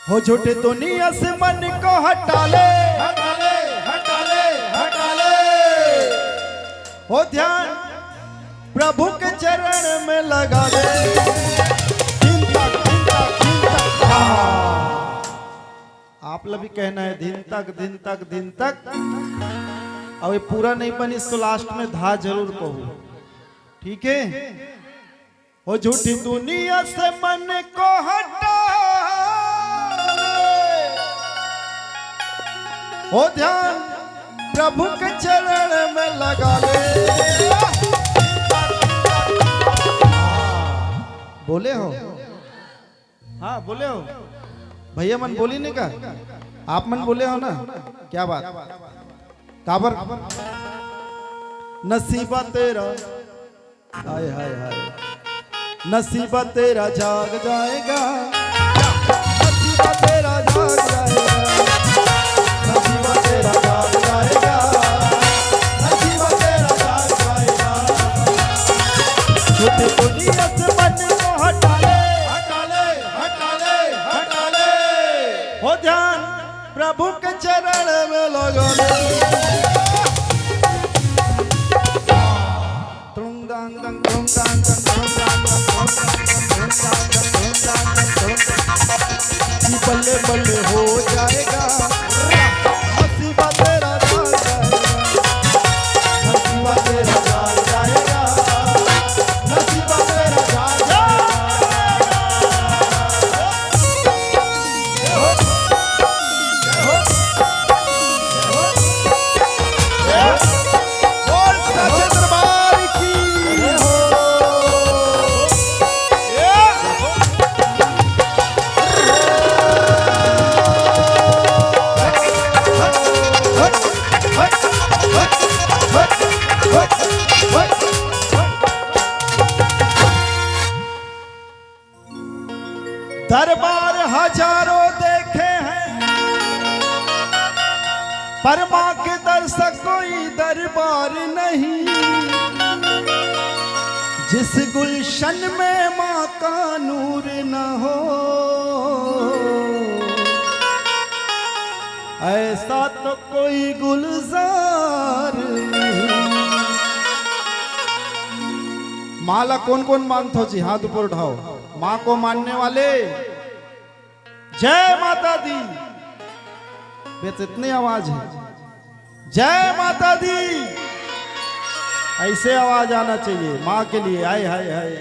हो झूठे दुनिया से मन को हटा ले, हटा ले, हटा ले, हटा ले। हो ध्यान प्रभु के चरण में लगा ले। दिन तक, दिन तक, दिन तक। आप लोग भी कहना है दिन तक, दिन तक, दिन तक। अब ये पूरा नहीं बनी इसको लास्ट में धा जरूर कहूँ, ठीक है। हो झूठी दुनिया से मन को हटा ले। हो ध्यान प्रभु के चरण में लगा ले। बोले हो? हाँ बोले हो भैया, मन बोली नहीं का? आप मन बोले हो ना? क्या बात? काबर नसीबा तेरा, हाय हाय हाय, नसीबा तेरा जाग जाएगा, नसीबा तेरा जाग जाएगा, नसीबा तेरा जाग जाएगा, नसीबा तेरा जाग जाएगा। झूठी दुनिया से मन को हटा ले, हटा ले, हटा ले, हटा ले। हो ध्यान प्रभु के चरण में लगा ले। बल्ले बल्ले हो जाएगा, नसीबा तेरा जाग जाएगा, नसीबा तेरा जाग जाएगा, नसीबा तेरा जाग दरबार हजारों देखे हैं, पर मां के दर्शक कोई दरबार नहीं। जिस गुलशन में मां का नूर न हो, ऐसा तो कोई गुलजार नहीं। माला कौन कौन मानते हो जी? हाथ ऊपर उठाओ। माँ को मानने वाले जय माता दी। बेच इतनी आवाज है, जय माता दी। ऐसे आवाज आना चाहिए माँ के लिए। आए हाय हाय,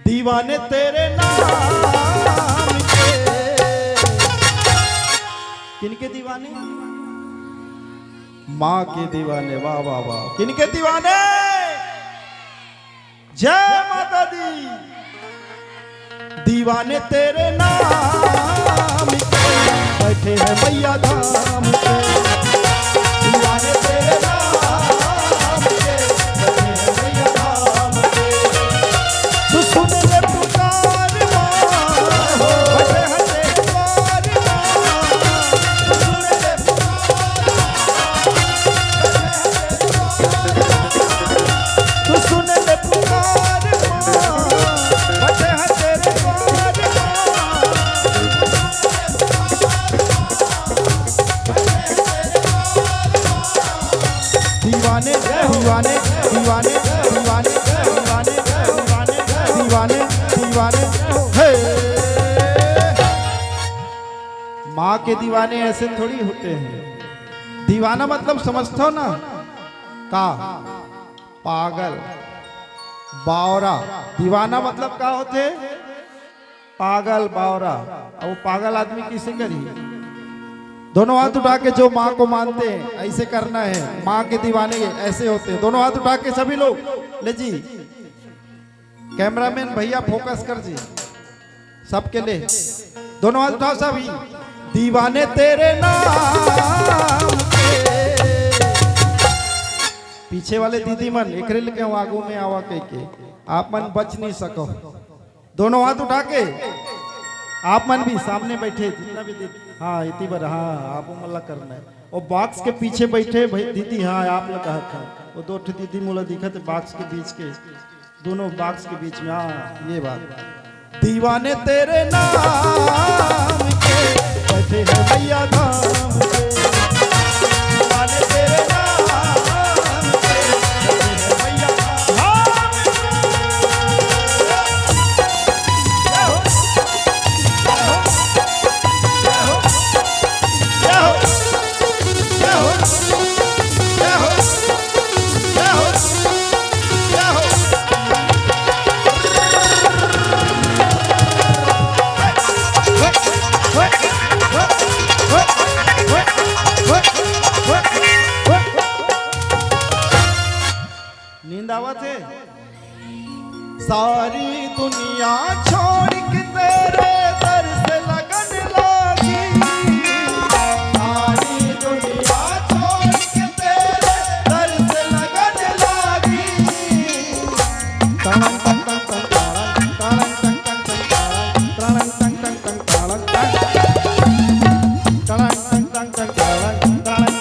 दीवाने तेरे नाम के। किनके दीवाने? माँ के दीवाने। वाह वाह वाह। किनके दीवाने? जय माता दी। दीवाने तेरे नाम के बैठे हैं मैया धाम पे। दीवाने तेरे नाम के बैठे हैं मैया धाम पे। तू सुन ले पुकार माँ, बैठे हैं तेरे द्वार माँ। तू सुन ले पुकार माँ, तू सुन ले पुकार माँ, बैठे हैं तेरे द्वार माँ। दीवाने दीवाने दीवाने दीवाने दीवाने दीवाने दीवाने दीवाने हे। माँ के दीवाने ऐसे थोड़ी होते हैं। दीवाना मतलब समझते हो ना? का पागल, बावरा। दीवाना मतलब क्या होते? पागल, बावरा। और वो पागल आदमी किसे करी? दोनों हाथ उठा के जो माँ को मानते हैं ऐसे करना है। माँ के दीवाने ऐसे होते हैं। दोनों हाथ उठा के सभी लोग। ले जी कैमरामैन भैया फोकस कर जी, सबके लिए दोनों हाथ उठाओ सभी। दीवाने तेरे नाम के। पीछे वाले दीदी मन एक रिल के आगू में आवा के आप मन बच नहीं सको। दोनों हाथ उठा के आप मन भी सामने बैठे जितना भी दीदी। हाँ इतनी बार, हाँ आप मल्ला करना है। और बॉक्स के पीछे बैठे भाई दीदी। हाँ आप लोग कहा था वो दो दीदी मोला दिखा थे बॉक्स के बीच के, दोनों बॉक्स के बीच में। हाँ ये बात दीवाने तेरे नाम के बैठे हैं मैया धाम पे। दीवाने तेरे नाम के बैठे हैं मैया धाम नींद आवत है। सारी दुनिया छोड़ के तेरे दर से लगन लागी। सारी दुनिया छोड़ के तेरे दर से लगन लागी। तारंग तंग तंग तंग तारंग तारंग तंग तंग तंग तारंग तंग तंग तंग तारंग तारंग तंग तंग तंग तारंग तारंग।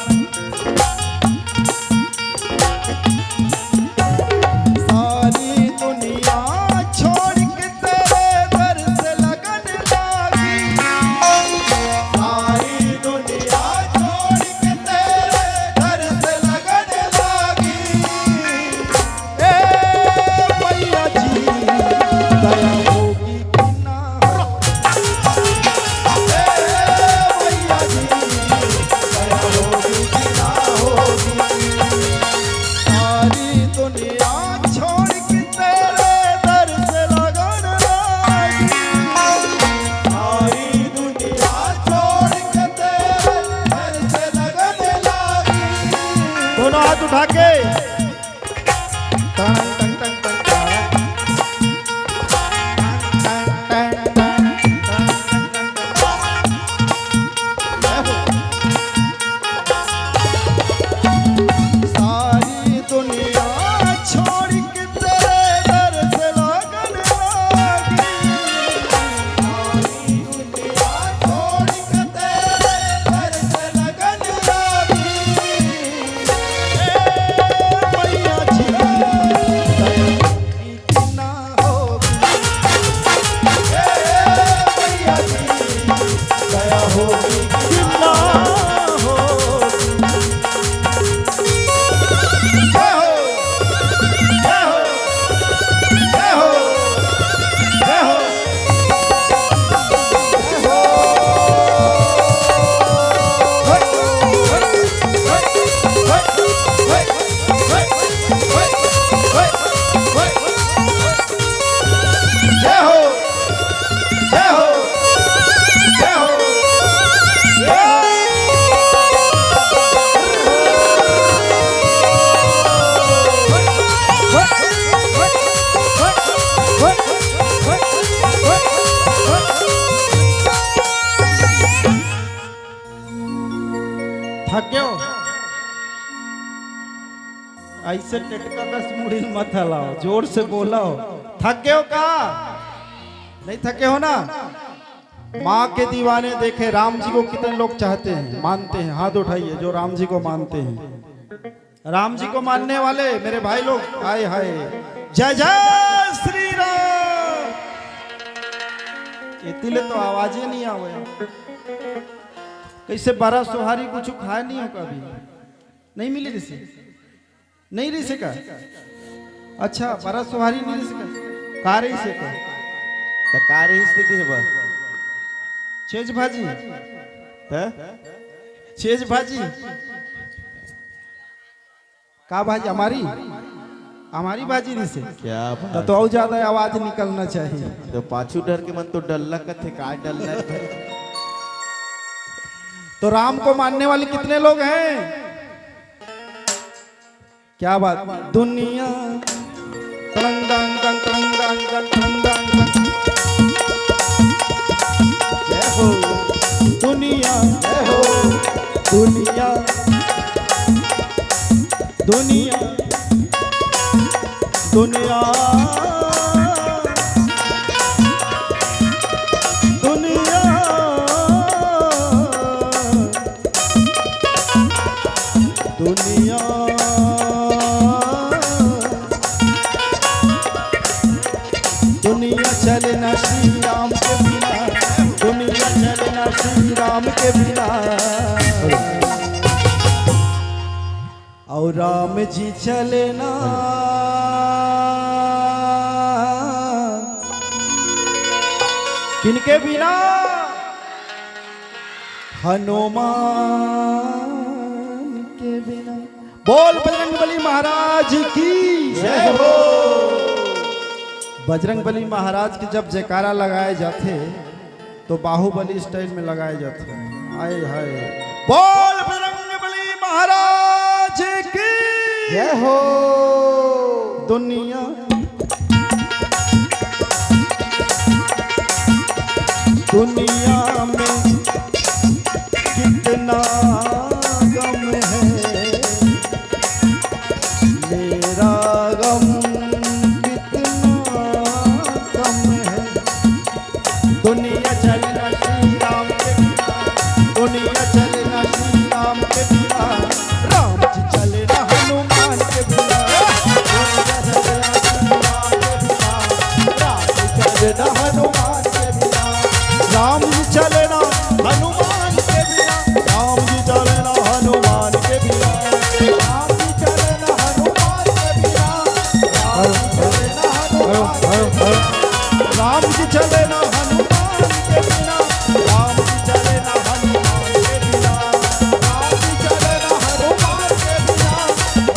सारी दुनिया छोड़ के तेरे दर से लगन लागी। सारी दुनिया छोड़ के तेरे दर से लगन लागी। ए मैया जी दया होगी कि ना हो। ए मैया जी दया होगी कि ना होगी। सारी दुनिया छोड़ के तेरे दर से लगन लागी। सारी दुनिया छोड़ के तेरे दर से लगन लागी। दोनों हाथ उठा के टंग टंग टंग टंग टंग टंग सारी दुनिया छोड़ के तेरे दर से लगन लागी। सारी दुनिया छोड़ के तेरे दर से लगन लागी। ए मैया जी दया होगी कि ना होगी। ए मैया जी दया होगी कि ना होगी। जय हो जय हो जय हो जय हो जय हो। जय हो जय हो जय हो थक गए हो? ऐसे टेटका बस मुड़ी मत हलाओ, जोर से बोलो। थक गए हो का? नहीं थके हो ना? माँ के दीवाने देखे राम जी को कितने लोग चाहते हैं, मानते हैं? हाथ उठाइए जो राम जी को मानते हैं। राम जी को मानने वाले मेरे भाई लोग आए हाय जय जय श्री राम। इतने तो आवाजें नहीं आवे। कैसे 12 सोहारी कुछ खाए नहीं हो कभी? नहीं मिली रिसे? नहीं रिसे का? अच्छा 12 सोहारी नहीं रिसे का? का रही से का? का रही स्थिति है बस छेज भाजी छेज भाजी का भाजी हमारी हमारी भाजी नहीं से क्या तो और ज्यादा आवाज निकलना चाहिए। तो पाछू डर के मन तो डल्ला का थे का डल्ला तो राम को मानने वाले कितने लोग हैं? क्या बात। दुनिया तंग तंग तंग तंग तंग तंग तंग। जय हो दुनिया जय हो दुनिया दुनिया दुनिया दुनिया दुनिया के बिना। और राम जी चले ना किनके बिना? हनुमान के बिना। बोल बजरंगबली महाराज की जय हो। बजरंगबली महाराज के जब जयकारा लगाए जाते तो बाहुबली स्टाइल में लगाए जाते। आए हाय बोल बजरंगबली महाराज की जय हो। दुनिया दुनिया में कितना गम है, मेरा गम कितना कम है। दुनिया चलना श्री राम के बिना, दुनिया चलना श्री राम के बिना, राम जी चलना हनुमान के बिना। दुनिया चलना श्री राम के बिना, राम जी चलना हनुमान के बिना। राम जी चलना हनुमान के बिना, राम जी चलना हनुमान के बिना, राम जी चलना हनुमान के बिना, राम जी चलना हनुमान के बिना, राम जी चलना हनुमान के बिना, राम जी चलना हनुमान के बिना, राम जी चलना हनुमान के बिना,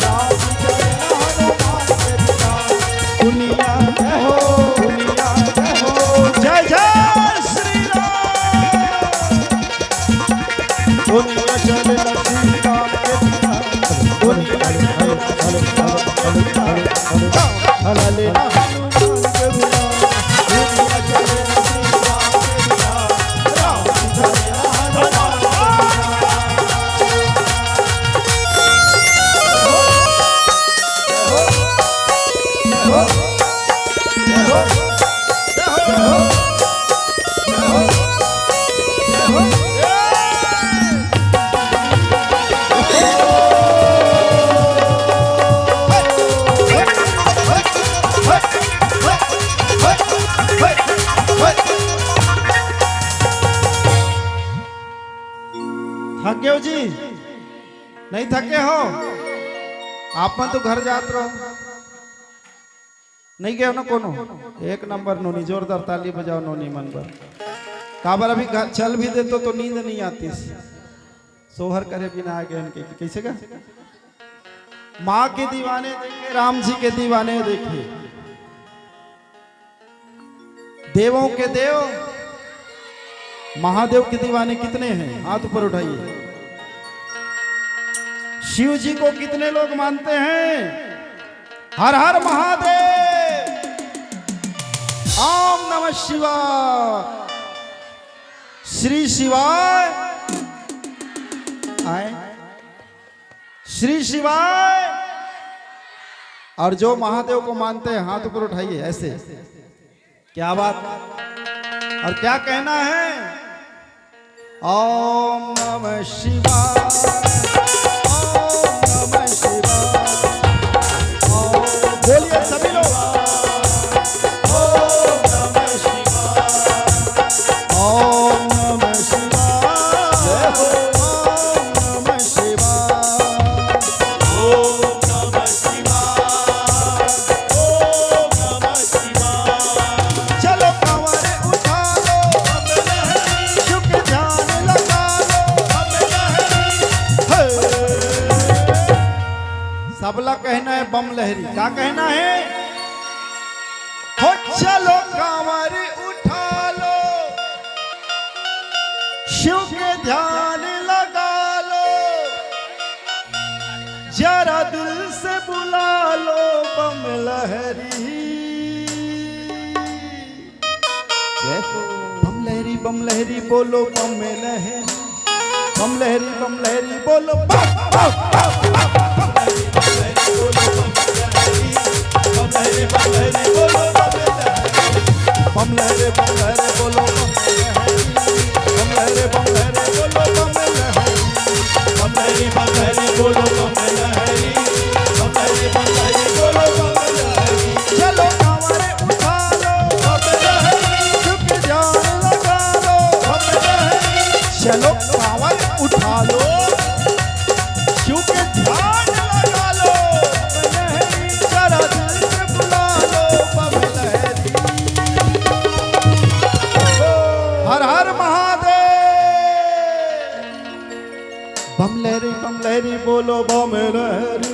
राम जी चलना हनुमान के बिना। दुनिया जय हो, दुनिया जय हो, जय जय श्री राम। दुनिया चलना श्री राम के बिना, दुनिया चलना श्री राम के बिना, भला लेना हनुमान के बिना। दुनिया चलना श्री राम के बिना, राम जी चलना हनुमान के थक गए हो जी? नहीं थके हो? आप तो घर जात रहो। नहीं गए हो ना कोनो? एक नंबर नोनी, जोरदार ताली बजाओ नोनी मन पर। काबर अभी चल भी देते तो नींद नहीं आती, सोहर करे बिना आ गए उनके। कैसे का? माँ के दीवाने देखे, राम जी के दीवाने देखे, देवों के देव महादेव के दीवाने कितने हैं? हाथ ऊपर उठाइए। शिव जी को कितने लोग मानते हैं? हर हर महादेव, ओम नमः शिवाय, श्री शिवाय आए, श्री शिवाय। और जो महादेव को मानते हैं हाथ ऊपर उठाइए ऐसे। क्या बात और क्या कहना है? ओम नमः शिवाय, ओम नमः शिवाय। बोलिए सभी लोग, ओम नमः शिवाय, ओम नमः शिवाय, ओम नमः शिवाय, ओम नमः शिवाय, ओम नमः शिवाय। चलो कंवर उठा लो, हम लहरी, शुक्र ध्यान लगा लो, हम लहरी, सबला कहना है बम लहरी। क्या कहना है? हो चलो कांवर उठा लो, शिव के ध्यान लगा लो, जरा दिल से बुला लो बम लहरी। बम लहरी बोलो बम लहरी, बम लहरी बोलो बम बम बम। बम लहरी बोलो बम लहरी, बम लहरे बोलो बम लहरी, बम लहरे बोलो बम लहरी। बम लहरी बोलो बम लहरी, बम लहरी बोलो बम लहरी। चलो कांवरे उठा लो, बम लहरी, शुक्र ध्यान लगा लो, बम लहरी, चलो बम लहरी बोलो बम लहरी,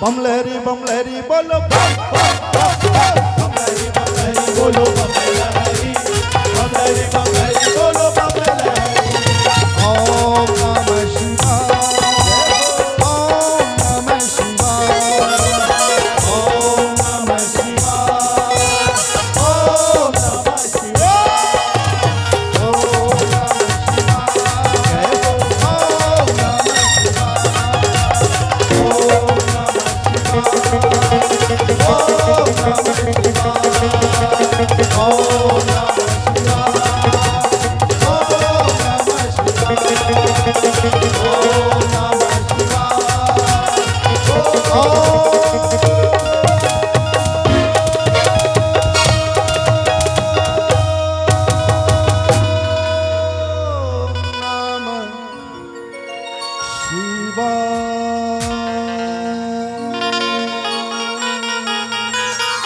बम लहरी बोलो बम बम बम बम। बमलहरी बोलो बमलहरी, बमलहरी बोलो बमलहरी। ओम नमः शिवाय, ओम नमः शिवाय, ओम नमः शिवाय, ओम नमः शिवाय, ओम नमः शिवाय।